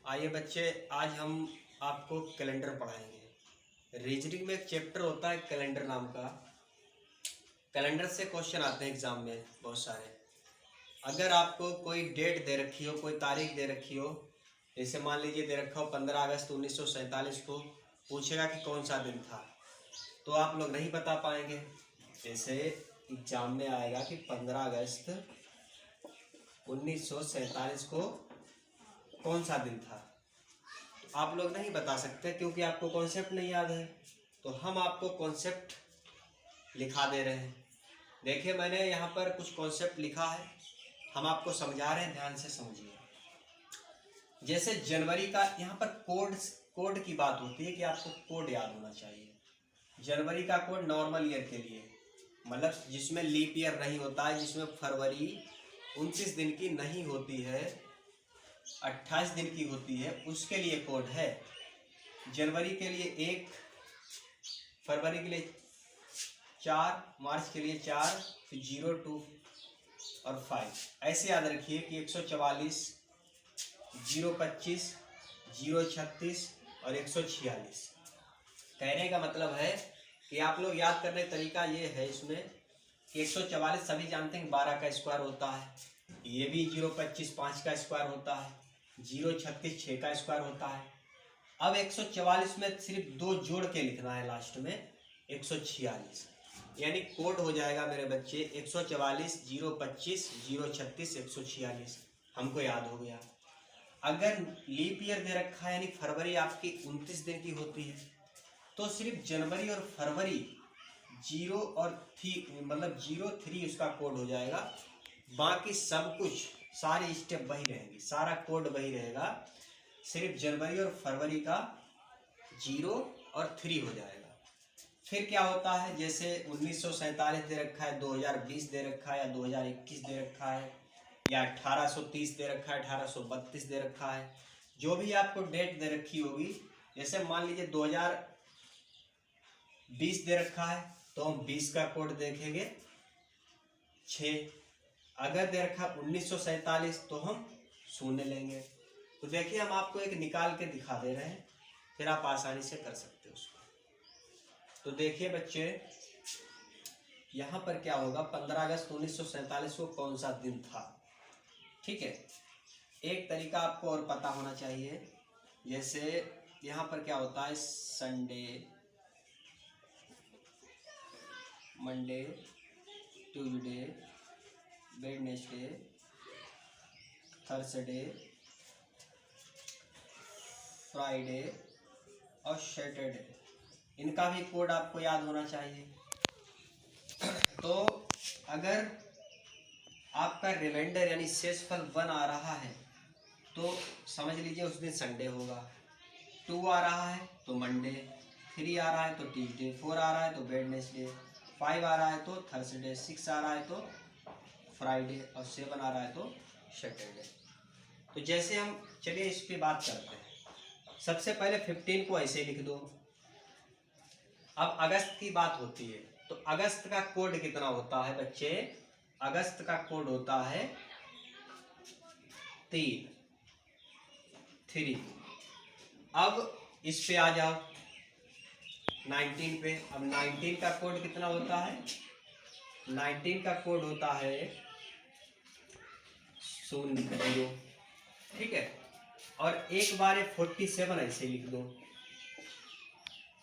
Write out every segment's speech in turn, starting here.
आइए बच्चे, आज हम आपको कैलेंडर पढ़ाएंगे। रीजनिंग में एक चैप्टर होता है कैलेंडर नाम का। कैलेंडर से क्वेश्चन आते हैं एग्जाम में बहुत सारे। अगर आपको कोई डेट दे रखी हो, कोई तारीख दे रखी हो, जैसे मान लीजिए दे रखा हो 15 अगस्त 1947 को, पूछेगा कि कौन सा दिन था, तो आप लोग नहीं बता पाएंगे। जैसे एग्जाम में आएगा कि 15 अगस्त 1947 को कौन सा दिन था, तो आप लोग नहीं बता सकते क्योंकि आपको कॉन्सेप्ट नहीं याद है। तो हम आपको कॉन्सेप्ट लिखा दे रहे हैं। देखिए, मैंने यहाँ पर कुछ कॉन्सेप्ट लिखा है, हम आपको समझा रहे हैं, ध्यान से समझिए। जैसे जनवरी का यहाँ पर कोड की बात होती है कि आपको कोड याद होना चाहिए। जनवरी का कोड नॉर्मल ईयर के लिए, मतलब जिसमें लीप ईयर नहीं होता है, जिसमें फरवरी 29 दिन की नहीं होती है, 28 दिन की होती है, उसके लिए कोड है। जनवरी के लिए 1, फरवरी के लिए 4, मार्च के लिए 4, फिर 0, 2 और 5। ऐसे याद रखिए कि 144, 025, 036 और 146। कहने का मतलब है कि आप लोग याद करने का तरीका ये है इसमें कि 144 सभी जानते हैं 12 का स्क्वायर होता है, ये भी 025 5 का स्क्वायर होता है, 036 6 का स्क्वायर होता है। अब 144 में सिर्फ 2 जोड़ के लिखना है लास्ट में, 146, यानी कोड हो जाएगा मेरे बच्चे 144, 025, 036, 146। हमको याद हो गया। अगर लीप ईयर दे रखा है यानी फरवरी आपकी 29 दिन की होती है, तो सिर्फ जनवरी और फरवरी 0 और 3, मतलब 03 उसका कोड हो जाएगा। बाकी सब कुछ सारी स्टेप वही रहेगी, सारा कोड वही रहेगा, सिर्फ जनवरी और फरवरी का 0 और 3 हो जाएगा। फिर क्या होता है, जैसे 1947 दे रखा है, 2020 दे रखा है, या 2021 दे रखा है, या 1830 दे रखा है, 1832 दे रखा है, जो भी आपको डेट दे रखी होगी। जैसे मान लीजिए 2020 दे रखा है तो हम 20 का कोड देखेंगे 6। अगर दे रखा 1947 तो हम 0 लेंगे। तो देखिए, हम आपको एक निकाल के दिखा दे रहे हैं, फिर आप आसानी से कर सकते हो उसको। तो देखिए बच्चे, यहाँ पर क्या होगा, 15 अगस्त 1947 को कौन सा दिन था। ठीक है, एक तरीका आपको और पता होना चाहिए। जैसे यहाँ पर क्या होता है, Sunday, Monday, Tuesday, Wednesday, Thursday, Friday और सैटरडे, इनका भी कोड आपको याद होना चाहिए। तो अगर आपका रिमाइंडर यानी शेषफल 1 आ रहा है तो समझ लीजिए उस दिन संडे होगा। 2 आ रहा है तो मंडे, 3 आ रहा है तो ट्यूसडे, 4 आ रहा है तो वेडनेसडे, 5 आ रहा है तो थर्सडे, 6 आ रहा है तो फ्राइडे और 7 आ रहा है तो सैटरडे। तो जैसे हम चलिए इस पे बात करते हैं। सबसे पहले 15 को ऐसे लिख दो। अब अगस्त की बात होती है तो अगस्त का कोड कितना होता है बच्चे, अगस्त का कोड होता है 3। अब इस पे आ जाओ 19 पे। अब 19 का कोड कितना होता है, 19 का कोड होता है 0। ठीक है, और एक बार 47 ऐसे लिख दो।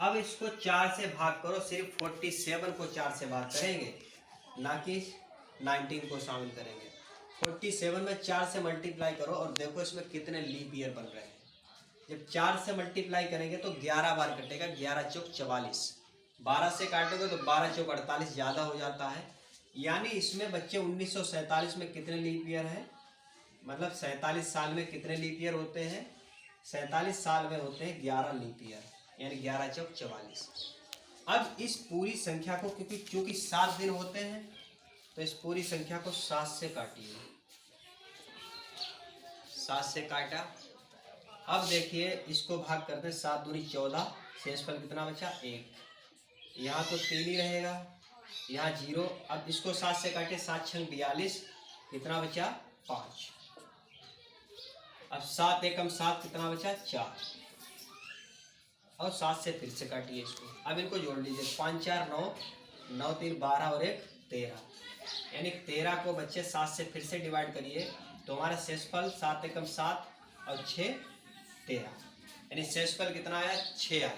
अब इसको 4 से भाग करो, सिर्फ 47 को 4 से भाग करेंगे, ना कि 19 को शामिल करेंगे। 47 में 4 से मल्टीप्लाई करो और देखो इसमें कितने लीप ईयर बन रहे हैं। जब 4 से मल्टीप्लाई करेंगे तो 11 बार कटेगा, 11 चौक 44। 12 से काटोगे तो 12 चौक 48, ज़्यादा हो जाता है। यानी इसमें बच्चे 1947 में कितने लीप ईयर है, मतलब 47 साल में कितने लीप ईयर होते हैं, 47 साल में होते हैं 11 लीप ईयर, यानी 11 चौक 44। अब इस पूरी संख्या को, क्योंकि 7 दिन होते हैं, तो इस पूरी संख्या को 7 से काटिए। 7 से काटा। अब देखिए इसको भाग करते हैं, 7 दूनी 14, शेषफल कितना बचा 1। यहाँ तो 3 ही रहेगा, यहाँ 0। अब इसको 7 से काटे, 7 छंग 42, कितना बचा 5। अब 7 एकम 7 कितना बचा? 4। और 7 से फिर से काटिए इसको। अब इनको जोड़ लीजिए, 5 4 9, 9 3 12 और 1 13, यानी 13 को बच्चे 7 से फिर से डिवाइड करिए तो हमारा शेषफल 7 एकम 7 और 6 13, यानी शेषफल कितना आया? 6 आया।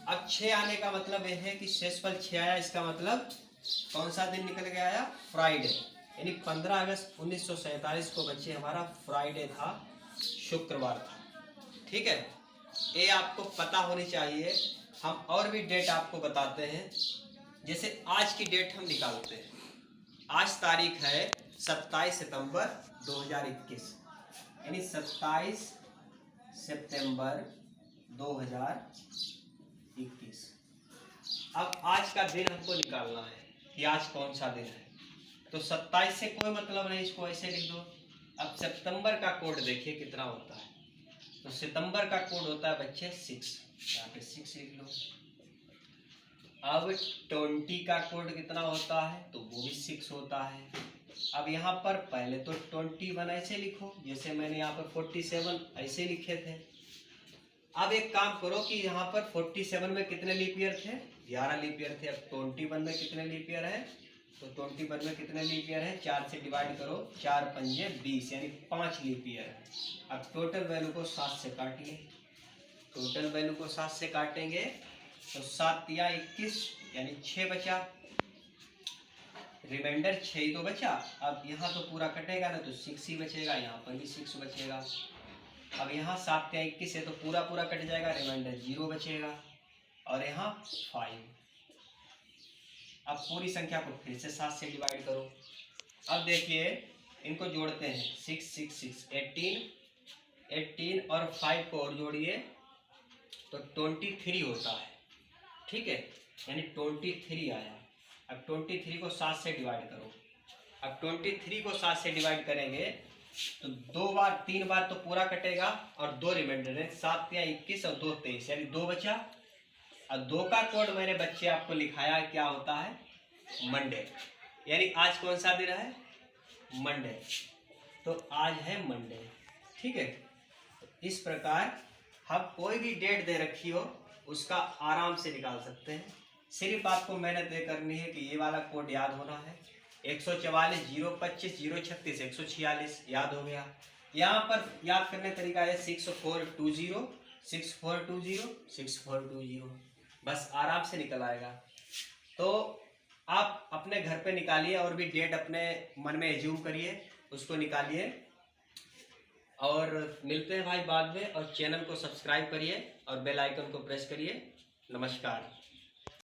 अब 6 आने का मतलब यह है कि शेषफल 6 आया, इसका मतलब कौन सा दिन निकल के आया? फ्राइडे, यानी 15 अगस्त 1947 को बच्चे हमारा फ्राइडे था, शुक्रवार था। ठीक है, ये आपको पता होनी चाहिए। हम और भी डेट आपको बताते हैं, जैसे आज की डेट हम निकालते हैं। आज तारीख है 27 सितंबर 2021, यानी 27 सितंबर 2021। अब आज का दिन हमको निकालना है कि आज कौन सा दिन है। तो 27 से कोई मतलब नहीं, इसको ऐसे लिख दो। अब सितंबर का कोड देखिए कितना होता है। तो सितंबर का कोड होता है बच्चे 6, यहाँ पे 6 लिख लो। अब 20 का कोड कितना होता है? तो वो भी 6 होता है। अब यहाँ पर पहले तो 21 ऐसे लिखो, जैसे मैंने यहाँ पर 47 ऐसे लिखे थे। अब एक काम करो कि यहाँ पर 47 में कितने लीप ईयर थे? 11 लीप ईयर थे। अब 21 में कितने लीप ईयर है? तो 21 में कितने लीप ईयर है? 4 से डिवाइड करो, 4 पंजे 20, यानी 5 लीप ईयर है। अब टोटल वैल्यू को 7 से काटिए। टोटल वैल्यू को 7 से काटेंगे तो 7 या 21, यानी 6 बचा। रिमाइंडर 6 ही तो बचा। अब यहाँ तो पूरा कटेगा ना, तो 6 ही बचेगा, यहाँ पर भी 6 बचेगा। अब यहाँ 7 या 21 है तो पूरा पूरा कट जाएगा, रिमाइंडर 0 बचेगा, और यहाँ 5। अब पूरी संख्या को फिर से 7 से डिवाइड करो। अब देखिए इनको जोड़ते हैं, 6 6 6 18 और 5 को और जोड़िए तो 23 होता है। ठीक है, यानी 23 आया। अब 23 को 7 से डिवाइड करो। अब 23 को 7 से डिवाइड करेंगे तो 2 बार 3 बार तो पूरा कटेगा, और 2 रिमाइंडर है, 7 या 21 और 2 23, यानी 2 बचा। और 2 का कोड मैंने बच्चे आपको लिखाया है, क्या होता है? मंडे, यानी आज कौन सा दिन है? मंडे। तो आज है मंडे। ठीक है, इस प्रकार हम कोई भी डेट दे रखी हो उसका आराम से निकाल सकते हैं। सिर्फ आपको मेहनत ये करनी है कि ये वाला कोड याद होना है, 144 025 036 146, याद हो गया। यहाँ पर याद करने तरीका है 6420 6420 6420, बस आराम से निकल आएगा। तो आप अपने घर पे निकालिए, और भी डेट अपने मन में एज्यूम करिए, उसको निकालिए। और मिलते हैं भाई बाद में, और चैनल को सब्सक्राइब करिए और बेल आइकन को प्रेस करिए। नमस्कार।